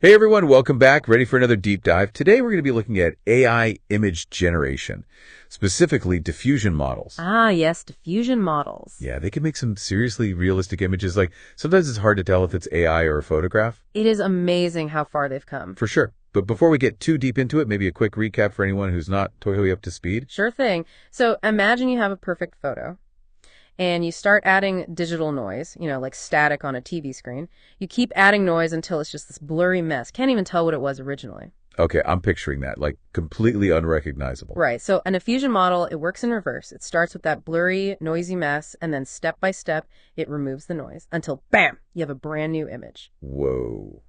Hey everyone, welcome back. Ready for another deep dive? Today we're going to be looking at AI image generation, specifically diffusion models. Ah, yes, diffusion models. Yeah, they can make some seriously realistic images. Like sometimes it's hard to tell if it's AI or a photograph. It is amazing how far they've come. For sure. But before we get too deep into it, maybe a quick recap for anyone who's not totally up to speed. Sure thing. So imagine you have a perfect photo and you start adding digital noise, like static on a TV screen. You keep adding noise until it's just this blurry mess. Can't even tell what it was originally. Okay, I'm picturing that, like completely unrecognizable. Right. So an diffusion model, it works in reverse. It starts with that blurry, noisy mess, and then step by step, it removes the noise until, bam, you have a brand new image. Whoa,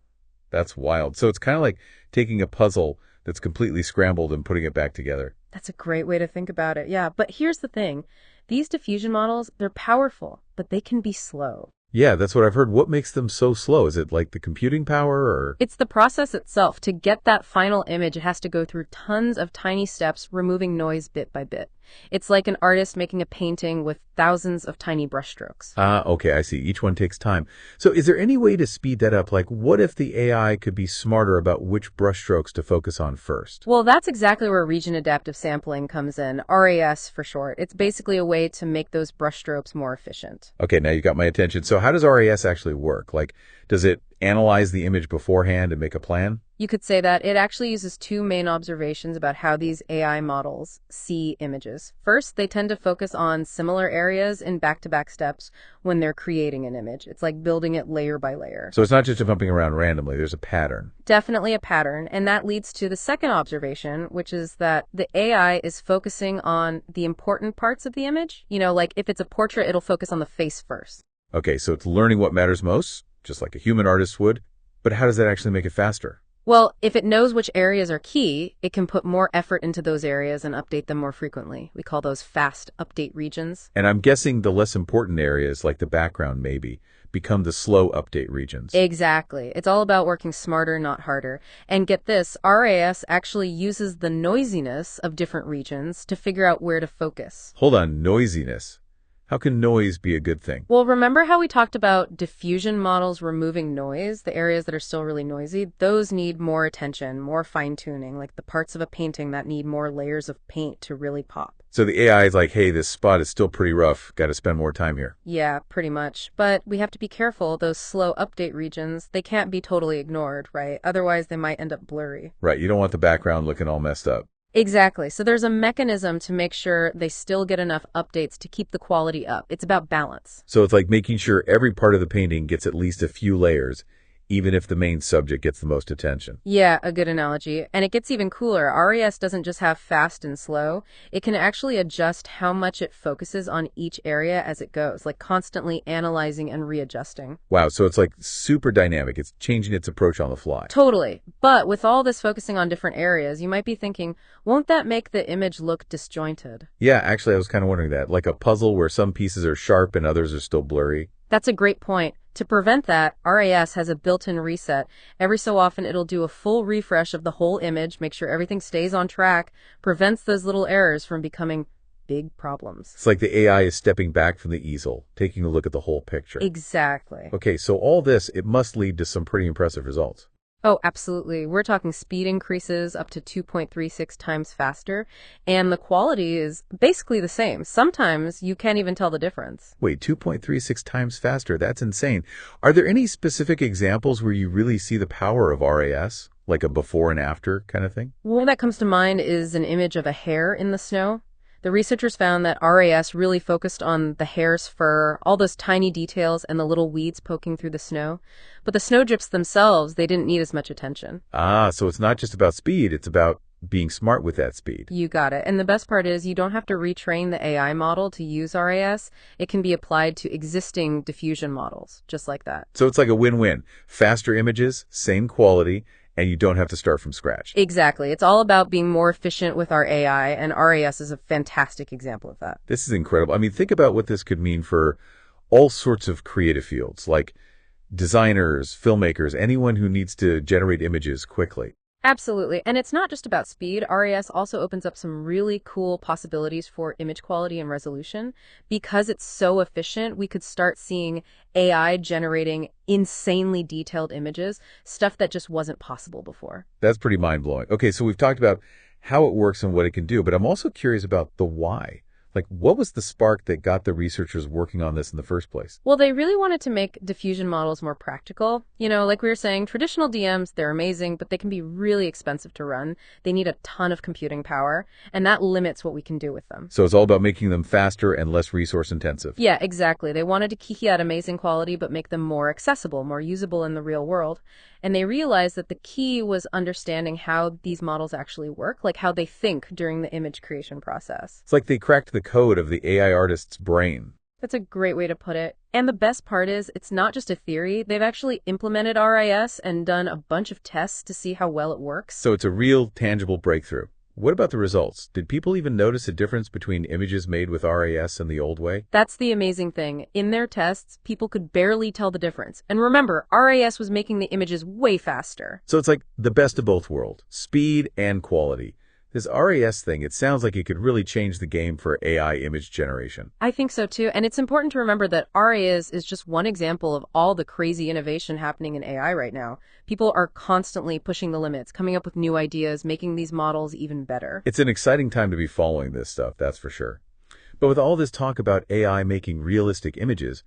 that's wild. So it's kind of like taking a puzzle that's completely scrambled and putting it back together. That's a great way to think about it. Yeah, but here's the thing. These diffusion models, they're powerful, but they can be slow. Yeah, that's what I've heard. What makes them so slow? Is it like the computing power or? It's the process itself. To get that final image, it has to go through tons of tiny steps, removing noise bit by bit. It's like an artist making a painting with thousands of tiny brushstrokes. Ah, okay, I see. Each one takes time. So is there any way to speed that up? Like, what if the AI could be smarter about which brushstrokes to focus on first? Well, that's exactly where region adaptive sampling comes in, RAS for short. It's basically a way to make those brushstrokes more efficient. Okay, now you got my attention. So how does RAS actually work? Like, does it analyze the image beforehand and make a plan? You could say that it actually uses two main observations about how these AI models see images. First, they tend to focus on similar areas in back-to-back steps when they're creating an image. It's like building it layer by layer. So it's not just jumping around randomly. There's a pattern. Definitely a pattern, and that leads to the second observation, which is that the AI is focusing on the important parts of the image. Like if it's a portrait, it'll focus on the face first. Okay, so it's learning what matters most, just like a human artist would. But how does that actually make it faster? Well, if it knows which areas are key, it can put more effort into those areas and update them more frequently. We call those fast update regions. And I'm guessing the less important areas, like the background maybe, become the slow update regions. Exactly. It's all about working smarter, not harder. And get this, RAS actually uses the noisiness of different regions to figure out where to focus. Hold on, noisiness. How can noise be a good thing? Well, remember how we talked about diffusion models removing noise, the areas that are still really noisy? Those need more attention, more fine-tuning, like the parts of a painting that need more layers of paint to really pop. So the AI is like, hey, this spot is still pretty rough. Got to spend more time here. Yeah, pretty much. But we have to be careful. Those slow update regions, they can't be totally ignored, right? Otherwise, they might end up blurry. Right, you don't want the background looking all messed up. Exactly. So there's a mechanism to make sure they still get enough updates to keep the quality up. It's about balance. So it's like making sure every part of the painting gets at least a few layers, even if the main subject gets the most attention. Yeah, a good analogy. And it gets even cooler. RAS doesn't just have fast and slow. It can actually adjust how much it focuses on each area as it goes, like constantly analyzing and readjusting. Wow, so it's like super dynamic. It's changing its approach on the fly. Totally. But with all this focusing on different areas, you might be thinking, won't that make the image look disjointed? Yeah, actually, I was kind of wondering that. Like a puzzle where some pieces are sharp and others are still blurry. That's a great point. To prevent that, RAS has a built-in reset. Every so often, it'll do a full refresh of the whole image, make sure everything stays on track, prevents those little errors from becoming big problems. It's like the AI is stepping back from the easel, taking a look at the whole picture. Exactly. Okay, so all this, it must lead to some pretty impressive results. Oh, absolutely. We're talking speed increases up to 2.36 times faster, and the quality is basically the same. Sometimes you can't even tell the difference. Wait, 2.36 times faster? That's insane. Are there any specific examples where you really see the power of RAS? Like a before and after kind of thing? One that comes to mind is an image of a hare in the snow. The researchers found that RAS really focused on the hare's fur, all those tiny details, and the little weeds poking through the snow. But the snowdrifts themselves, they didn't need as much attention. Ah, so it's not just about speed, it's about being smart with that speed. You got it. And the best part is you don't have to retrain the AI model to use RAS. It can be applied to existing diffusion models, just like that. So it's like a win-win. Faster images, same quality, and you don't have to start from scratch. Exactly. It's all about being more efficient with our AI, and RAS is a fantastic example of that. This is incredible. I mean, think about what this could mean for all sorts of creative fields, like designers, filmmakers, anyone who needs to generate images quickly. Absolutely. And it's not just about speed. RAS also opens up some really cool possibilities for image quality and resolution. Because it's so efficient, we could start seeing AI generating insanely detailed images, stuff that just wasn't possible before. That's pretty mind-blowing. Okay, so we've talked about how it works and what it can do, but I'm also curious about the why. Like, what was the spark that got the researchers working on this in the first place? Well, they really wanted to make diffusion models more practical. Like we were saying, traditional DMs, they're amazing, but they can be really expensive to run. They need a ton of computing power, and that limits what we can do with them. So it's all about making them faster and less resource intensive. Yeah, exactly. They wanted to keep that amazing quality, but make them more accessible, more usable in the real world. And they realized that the key was understanding how these models actually work, like how they think during the image creation process. It's like they cracked the code of the AI artist's brain. That's a great way to put it. And the best part is, it's not just a theory. They've actually implemented RIS and done a bunch of tests to see how well it works. So it's a real, tangible breakthrough. What about the results? Did people even notice a difference between images made with RAS and the old way? That's the amazing thing. In their tests, people could barely tell the difference. And remember, RAS was making the images way faster. So it's like the best of both worlds, speed and quality. This RAS thing, it sounds like it could really change the game for AI image generation. I think so too. And it's important to remember that RAS is just one example of all the crazy innovation happening in AI right now. People are constantly pushing the limits, coming up with new ideas, making these models even better. It's an exciting time to be following this stuff, that's for sure. But with all this talk about AI making realistic images,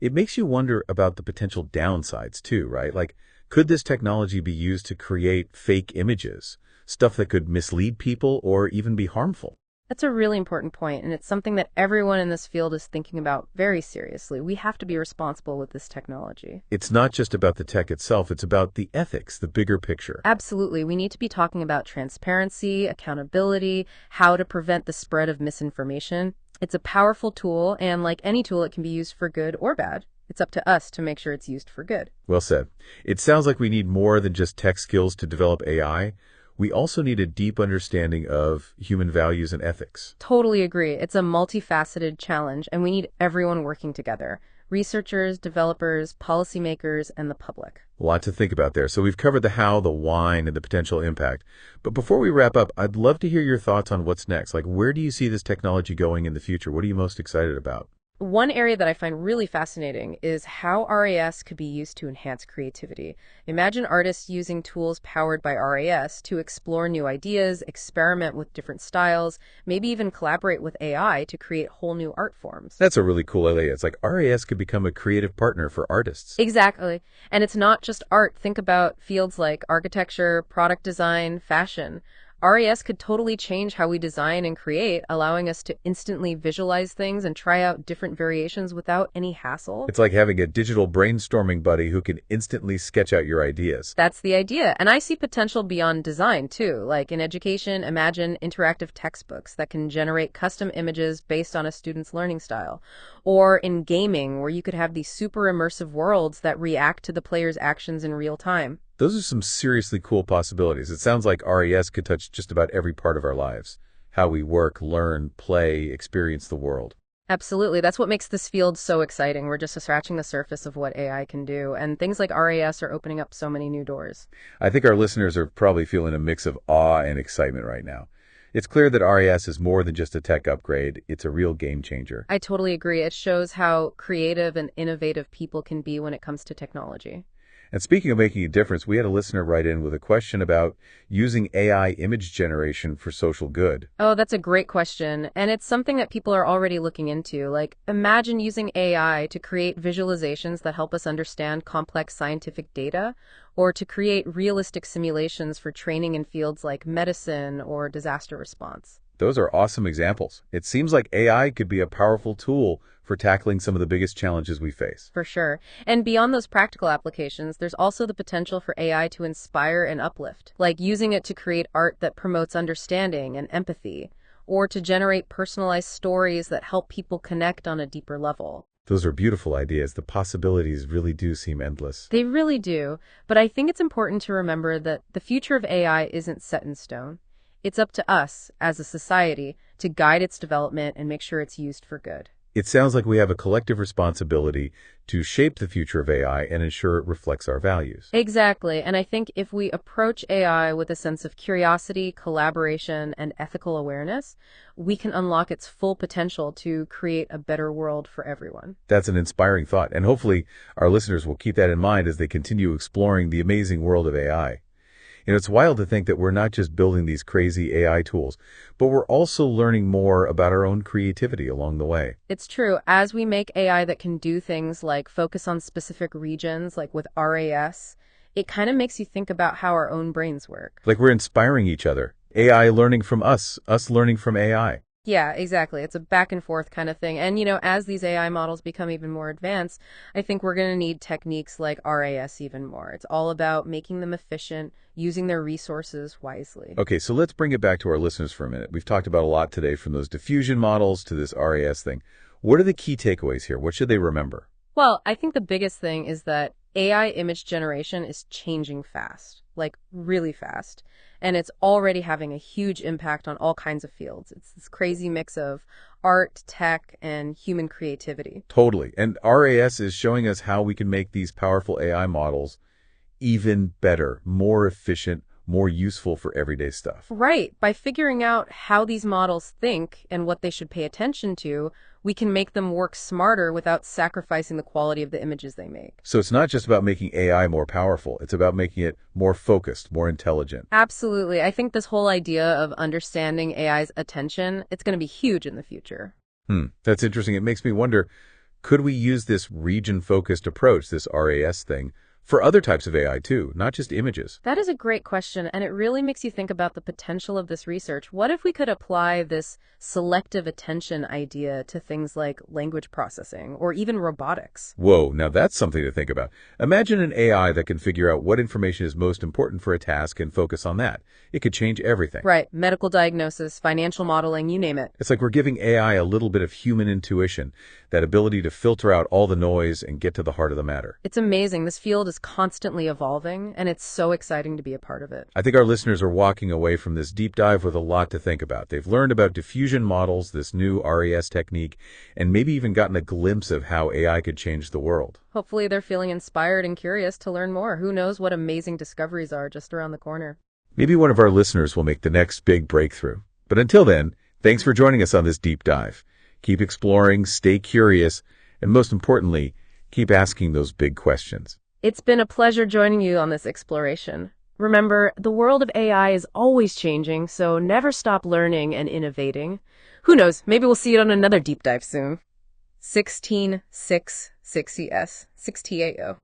it makes you wonder about the potential downsides too, right? Like, could this technology be used to create fake images? Stuff that could mislead people or even be harmful? That's a really important point, and it's something that everyone in this field is thinking about very seriously. We have to be responsible with this technology. It's not just about the tech itself, it's about the ethics, the bigger picture. Absolutely. We need to be talking about transparency, accountability, how to prevent the spread of misinformation. It's a powerful tool, and like any tool, it can be used for good or bad. It's up to us to make sure it's used for good. Well said. It sounds like we need more than just tech skills to develop AI. We also need a deep understanding of human values and ethics. Totally agree. It's a multifaceted challenge, and we need everyone working together. Researchers, developers, policymakers, and the public. A lot to think about there. So we've covered the how, the why, and the potential impact. But before we wrap up, I'd love to hear your thoughts on what's next. Like, where do you see this technology going in the future? What are you most excited about? One area that I find really fascinating is how RAS could be used to enhance creativity. Imagine artists using tools powered by RAS to explore new ideas, experiment with different styles, maybe even collaborate with AI to create whole new art forms. That's a really cool idea. It's like RAS could become a creative partner for artists. Exactly. And it's not just art. Think about fields like architecture, product design, fashion. RAS could totally change how we design and create, allowing us to instantly visualize things and try out different variations without any hassle. It's like having a digital brainstorming buddy who can instantly sketch out your ideas. That's the idea. And I see potential beyond design, too. Like in education, imagine interactive textbooks that can generate custom images based on a student's learning style. Or in gaming, where you could have these super immersive worlds that react to the player's actions in real time. Those are some seriously cool possibilities. It sounds like RAS could touch just about every part of our lives. How we work, learn, play, experience the world. Absolutely. That's what makes this field so exciting. We're just scratching the surface of what AI can do. And things like RAS are opening up so many new doors. I think our listeners are probably feeling a mix of awe and excitement right now. It's clear that RAS is more than just a tech upgrade. It's a real game changer. I totally agree. It shows how creative and innovative people can be when it comes to technology. And speaking of making a difference, we had a listener write in with a question about using AI image generation for social good. Oh, that's a great question. And it's something that people are already looking into. Like, imagine using AI to create visualizations that help us understand complex scientific data, or to create realistic simulations for training in fields like medicine or disaster response. Those are awesome examples. It seems like AI could be a powerful tool for tackling some of the biggest challenges we face. For sure. And beyond those practical applications, there's also the potential for AI to inspire and uplift, like using it to create art that promotes understanding and empathy, or to generate personalized stories that help people connect on a deeper level. Those are beautiful ideas. The possibilities really do seem endless. They really do. But I think it's important to remember that the future of AI isn't set in stone. It's up to us, as a society, to guide its development and make sure it's used for good. It sounds like we have a collective responsibility to shape the future of AI and ensure it reflects our values. Exactly. And I think if we approach AI with a sense of curiosity, collaboration, and ethical awareness, we can unlock its full potential to create a better world for everyone. That's an inspiring thought, and hopefully our listeners will keep that in mind as they continue exploring the amazing world of AI. It's wild to think that we're not just building these crazy AI tools, but we're also learning more about our own creativity along the way. It's true. As we make AI that can do things like focus on specific regions, like with RAS, it kind of makes you think about how our own brains work. Like we're inspiring each other. AI learning from us learning from AI. Yeah, exactly. It's a back and forth kind of thing. And, as these AI models become even more advanced, I think we're going to need techniques like RAS even more. It's all about making them efficient, using their resources wisely. Okay, so let's bring it back to our listeners for a minute. We've talked about a lot today, from those diffusion models to this RAS thing. What are the key takeaways here? What should they remember? Well, I think the biggest thing is that AI image generation is changing fast, like really fast. And it's already having a huge impact on all kinds of fields. It's this crazy mix of art, tech, and human creativity. Totally. And RAS is showing us how we can make these powerful AI models even better, more efficient, more useful for everyday stuff. Right. By figuring out how these models think and what they should pay attention to, we can make them work smarter without sacrificing the quality of the images they make. So it's not just about making AI more powerful. It's about making it more focused, more intelligent. Absolutely. I think this whole idea of understanding AI's attention, it's going to be huge in the future. That's interesting. It makes me wonder, could we use this region-focused approach, this RAS thing, for other types of AI too, not just images? That is a great question, and it really makes you think about the potential of this research. What if we could apply this selective attention idea to things like language processing or even robotics? Whoa, now that's something to think about. Imagine an AI that can figure out what information is most important for a task and focus on that. It could change everything. Right. Medical diagnosis, financial modeling, you name it. It's like we're giving AI a little bit of human intuition, that ability to filter out all the noise and get to the heart of the matter. It's amazing. This field is constantly evolving, and it's so exciting to be a part of it. I think our listeners are walking away from this deep dive with a lot to think about. They've learned about diffusion models, this new RAS technique, and maybe even gotten a glimpse of how AI could change the world. Hopefully they're feeling inspired and curious to learn more. Who knows what amazing discoveries are just around the corner. Maybe one of our listeners will make the next big breakthrough. But until then, thanks for joining us on this deep dive. Keep exploring, stay curious, and most importantly, keep asking those big questions. It's been a pleasure joining you on this exploration. Remember, the world of AI is always changing, so never stop learning and innovating. Who knows, maybe we'll see you on another deep dive soon. 16 6 6ES 6TAO